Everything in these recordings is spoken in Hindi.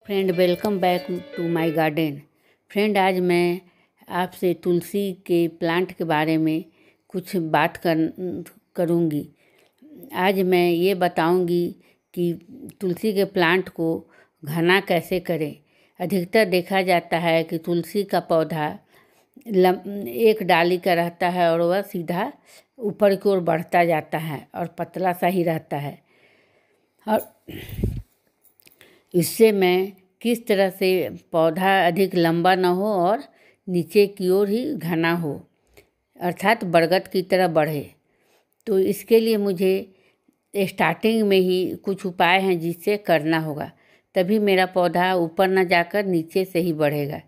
Friend, welcome back to my garden. Friend, आज मैं आपसे तुलसी के प्लांट के बारे में कुछ बात करूँगी। आज मैं ये बताऊँगी कि तुलसी के प्लांट को घना कैसे करें। अधिकतर देखा जाता है कि तुलसी का पौधा एक डाली का रहता है और वह सीधा ऊपर की ओर बढ़ता जाता है और पतला सा ही रहता है। और इससे मैं किस तरह से पौधा अधिक लंबा न हो और नीचे की ओर ही घना हो, अर्थात बरगद की तरह बढ़े। तो इसके लिए मुझे स्टार्टिंग में ही कुछ उपाय हैं जिससे करना होगा, तभी मेरा पौधा ऊपर न जाकर नीचे से ही बढ़ेगा।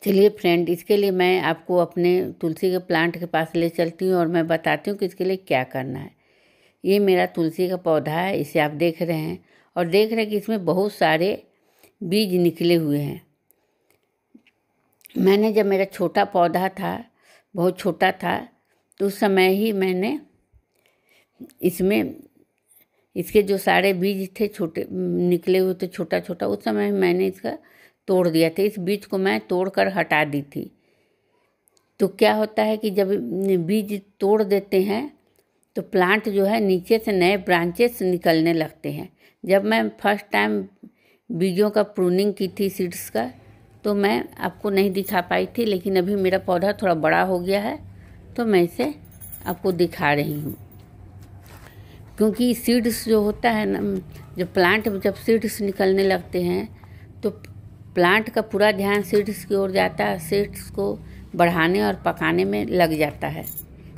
चलिए फ्रेंड, इसके लिए मैं आपको अपने तुलसी के प्लांट के पास ले चलती हूँ और मैं बताती हूँ कि इसके लिए क्या करना है। ये मेरा तुलसी का पौधा है, इसे आप देख रहे हैं और देख रहे हैं कि इसमें बहुत सारे बीज निकले हुए हैं। मैंने जब मेरा छोटा पौधा था, बहुत छोटा था, तो उस समय ही मैंने इसमें इसके जो सारे बीज थे छोटे निकले हुए थे, छोटा छोटा, उस समय मैंने इसका तोड़ दिया था। इस बीज को मैं तोड़कर हटा दी थी। तो क्या होता है कि जब बीज तोड़ देते हैं तो प्लांट जो है नीचे से नए ब्रांचेस निकलने लगते हैं। जब मैं फर्स्ट टाइम बीजों का प्रूनिंग की थी सीड्स का, तो मैं आपको नहीं दिखा पाई थी, लेकिन अभी मेरा पौधा थोड़ा बड़ा हो गया है तो मैं इसे आपको दिखा रही हूँ। क्योंकि सीड्स जो होता है ना, जब प्लांट में जब सीड्स निकलने लगते हैं तो प्लांट का पूरा ध्यान सीड्स की ओर जाता है, सीड्स को बढ़ाने और पकाने में लग जाता है,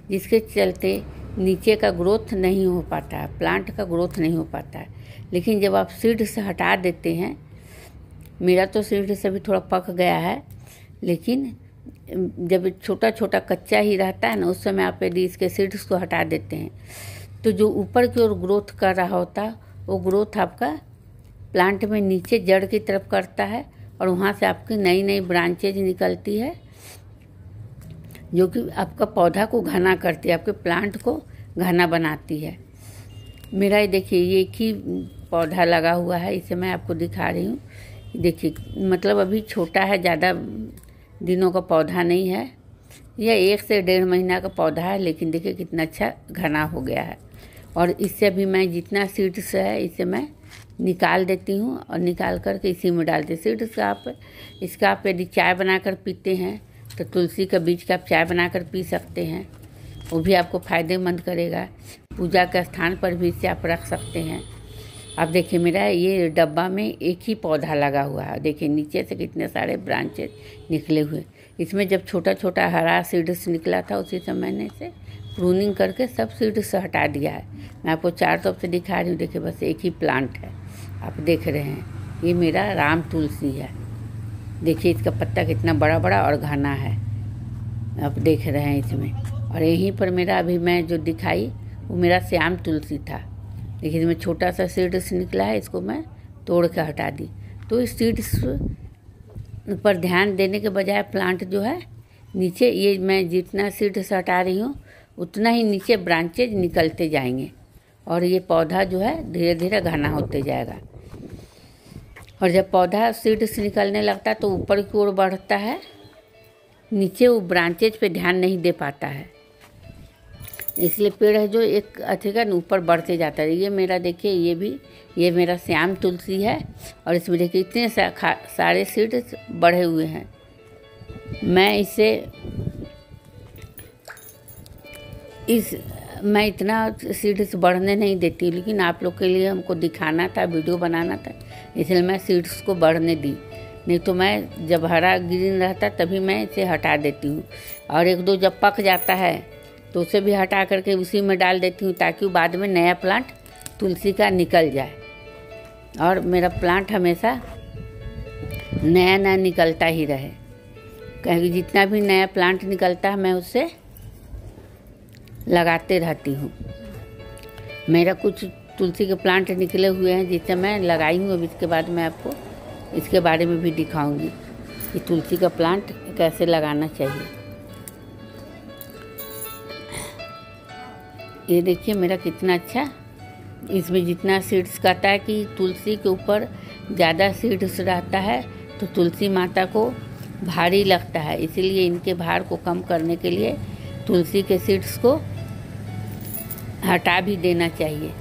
जिसके चलते नीचे का ग्रोथ नहीं हो पाता है, प्लांट का ग्रोथ नहीं हो पाता है। लेकिन जब आप सीड से हटा देते हैं, मेरा तो सीड से भी थोड़ा पक गया है, लेकिन जब छोटा छोटा कच्चा ही रहता है ना, उस समय आप यदि इसके सीड्स को हटा देते हैं तो जो ऊपर की ओर ग्रोथ कर रहा होता है वो ग्रोथ आपका प्लांट में नीचे जड़ की तरफ करता है और वहाँ से आपकी नई नई ब्रांचेज निकलती है, जो कि आपका पौधा को घना करती है, आपके प्लांट को घना बनाती है। मेरा ये देखिए, ये एक ही पौधा लगा हुआ है, इसे मैं आपको दिखा रही हूँ। देखिए, मतलब अभी छोटा है, ज़्यादा दिनों का पौधा नहीं है, यह 1 से 1.5 महीना का पौधा है, लेकिन देखिए कितना अच्छा घना हो गया है। और इससे भी मैं जितना सीड्स है इसे मैं निकाल देती हूँ और निकाल करके इसी में डालती हूँ। सीड्स इसका आप यदि चाय बनाकर पीते हैं तो तुलसी का बीज का आप चाय बनाकर पी सकते हैं, वो भी आपको फ़ायदेमंद करेगा। पूजा के स्थान पर भी इसे आप रख सकते हैं। अब देखिए, मेरा ये डब्बा में एक ही पौधा लगा हुआ है, देखिए नीचे से कितने सारे ब्रांचेस निकले हुए। इसमें जब छोटा छोटा हरा सीड्स निकला था, उसी समय मैंने इसे प्रूनिंग करके सब सीड्स हटा दिया है। मैं आपको चार तरफ से दिखा रही हूँ। देखिए, बस एक ही प्लांट है, आप देख रहे हैं, ये मेरा राम तुलसी है। देखिए इसका पत्ता कितना बड़ा बड़ा और घना है, आप देख रहे हैं इसमें। और यहीं पर मेरा अभी मैं जो दिखाई वो मेरा श्याम तुलसी था। देखिए इसमें छोटा सा सीड्स निकला है, इसको मैं तोड़ के हटा दी। तो इस सीड्स पर ध्यान देने के बजाय प्लांट जो है नीचे, ये मैं जितना सीड्स हटा रही हूँ उतना ही नीचे ब्रांचेज निकलते जाएंगे और ये पौधा जो है धीरे धीरे घना होते जाएगा। और जब पौधा सीड्स निकलने लगता है तो ऊपर की ओर बढ़ता है, नीचे वो ब्रांचेज पे ध्यान नहीं दे पाता है, इसलिए पेड़ है जो एक अच्छे का ऊपर बढ़ते जाता है। ये मेरा देखिए, ये मेरा श्याम तुलसी है और इसमें देखिए इतने सारे सीड्स बढ़े हुए हैं। मैं इतना सीड्स बढ़ने नहीं देती, लेकिन आप लोग के लिए हमको दिखाना था, वीडियो बनाना था, इसलिए मैं सीड्स को बढ़ने दी। नहीं तो मैं जब हरा ग्रीन रहता तभी मैं इसे हटा देती हूँ, और 1-2 जब पक जाता है तो उसे भी हटा करके उसी में डाल देती हूँ, ताकि बाद में नया प्लांट तुलसी का निकल जाए। और मेरा प्लांट हमेशा नया नया निकलता ही रहे, क्योंकि जितना भी नया प्लांट निकलता है मैं उससे लगाते रहती हूँ। मेरा कुछ तुलसी के प्लांट निकले हुए हैं जिससे मैं लगाई हूँ। अब इसके बाद मैं आपको इसके बारे में भी दिखाऊंगी कि तुलसी का प्लांट कैसे लगाना चाहिए। ये देखिए मेरा कितना अच्छा इसमें जितना सीड्स कहता है कि तुलसी के ऊपर ज़्यादा सीड्स रहता है तो तुलसी माता को भारी लगता है, इसीलिए इनके भार को कम करने के लिए तुलसी के सीड्स को हटा भी देना चाहिए।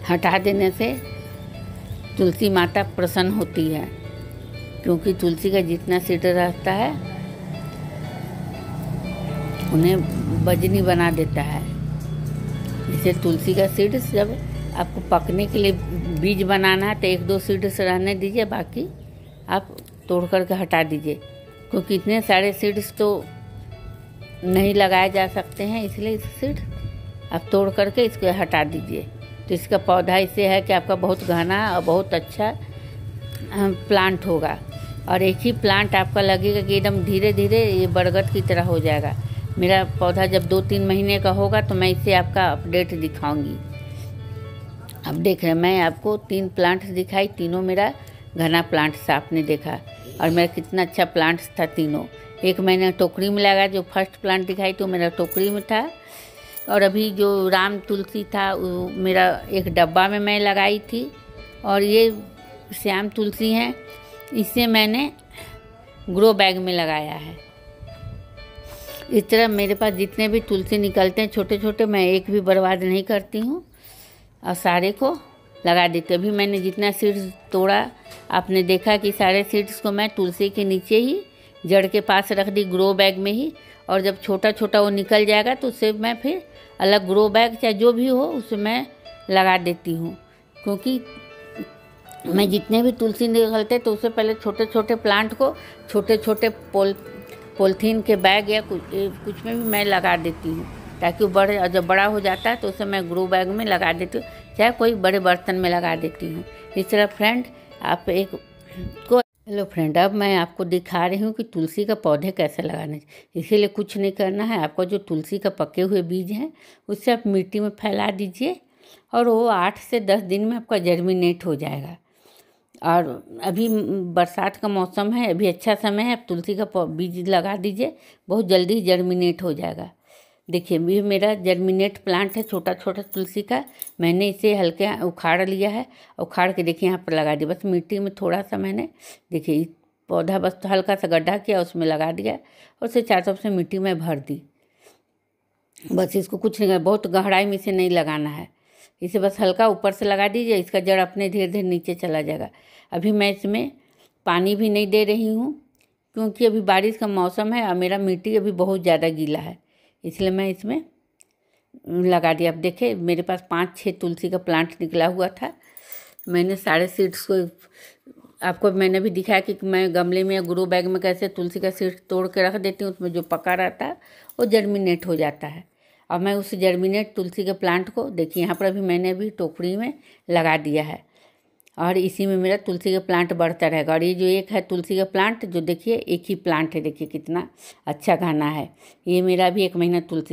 हटा देने से तुलसी माता प्रसन्न होती है, क्योंकि तुलसी का जितना सीड रहता है उन्हें वजनी बना देता है। जैसे तुलसी का सीड जब आपको पकने के लिए बीज बनाना है तो 1-2 सीड्स रहने दीजिए, बाकी आप तोड़ करके हटा दीजिए, क्योंकि इतने सारे सीड्स तो नहीं लगाए जा सकते हैं, इसलिए सीड आप तोड़ करके इसको हटा दीजिए। तो इसका पौधा इससे है कि आपका बहुत घना और बहुत अच्छा प्लांट होगा, और एक ही प्लांट आपका लगेगा कि एकदम धीरे धीरे ये बरगद की तरह हो जाएगा। मेरा पौधा जब 2-3 महीने का होगा तो मैं इसे आपका अपडेट दिखाऊंगी। अब देख रहे हैं, मैं आपको 3 प्लांट्स दिखाई, तीनों मेरा घना प्लांट्स आपने देखा, और मेरा कितना अच्छा प्लांट्स था तीनों। एक मैंने टोकरी में लगा, जो फर्स्ट प्लांट दिखाई तो मेरा टोकरी में था, और अभी जो राम तुलसी था वो मेरा एक डब्बा में मैं लगाई थी, और ये श्याम तुलसी है, इसे मैंने ग्रो बैग में लगाया है। इस तरह मेरे पास जितने भी तुलसी निकलते हैं छोटे छोटे, मैं एक भी बर्बाद नहीं करती हूँ और सारे को लगा देती हूँ। अभी मैंने जितना सीड्स तोड़ा आपने देखा कि सारे सीड्स को मैं तुलसी के नीचे ही जड़ के पास रख दी, ग्रो बैग में ही, और जब छोटा छोटा वो निकल जाएगा तो उसे मैं फिर अलग ग्रो बैग चाहे जो भी हो उसे मैं लगा देती हूँ। क्योंकि मैं जितने भी तुलसी निकलते तो उससे पहले छोटे छोटे प्लांट को छोटे छोटे पॉलीथीन के बैग या कुछ में भी मैं लगा देती हूँ, ताकि वो बड़े, जब बड़ा हो जाता है तो उसे मैं ग्रो बैग में लगा देती हूँ, चाहे कोई बड़े बर्तन में लगा देती हूँ। इस तरह फ्रेंड आप एक को हेलो फ्रेंड, अब मैं आपको दिखा रही हूँ कि तुलसी का पौधे कैसे लगाने चाहिए। इसीलिए कुछ नहीं करना है, आपका जो तुलसी का पके हुए बीज हैं उससे आप मिट्टी में फैला दीजिए, और वो 8 से 10 दिन में आपका जर्मिनेट हो जाएगा। और अभी बरसात का मौसम है, अभी अच्छा समय है, आप तुलसी का बीज लगा दीजिए, बहुत जल्दी जर्मिनेट हो जाएगा। देखिए ये मेरा जर्मिनेट प्लांट है छोटा छोटा तुलसी का, मैंने इसे हल्के उखाड़ लिया है, उखाड़ के देखिए यहाँ पर लगा दिया, बस मिट्टी में थोड़ा सा मैंने देखिए पौधा बस हल्का सा गड्ढा किया, उसमें लगा दिया और उसे चारों तरफ से मिट्टी में भर दी। बस इसको कुछ नहीं, बहुत गहराई में इसे नहीं लगाना है, इसे बस हल्का ऊपर से लगा दीजिए, इसका जड़ अपने धीरे धीरे नीचे चला जाएगा। अभी मैं इसमें पानी भी नहीं दे रही हूँ, क्योंकि अभी बारिश का मौसम है और मेरा मिट्टी अभी बहुत ज़्यादा गीला है, इसलिए मैं इसमें लगा दिया। अब देखे मेरे पास 5-6 तुलसी का प्लांट निकला हुआ था। मैंने सारे सीड्स को आपको मैंने भी दिखाया कि मैं गमले में या ग्रो बैग में कैसे तुलसी का सीड तोड़ के रख देती हूँ, उसमें जो पका रहता है वो जर्मिनेट हो जाता है। और मैं उस जर्मिनेट तुलसी के प्लांट को देखिए यहाँ पर अभी मैंने अभी टोकरी में लगा दिया है, और इसी में मेरा तुलसी का प्लांट बढ़ता रहेगा। और ये जो एक है तुलसी का प्लांट, जो देखिए एक ही प्लांट है, देखिए कितना अच्छा घना है, ये मेरा भी 1 महीना तुलसी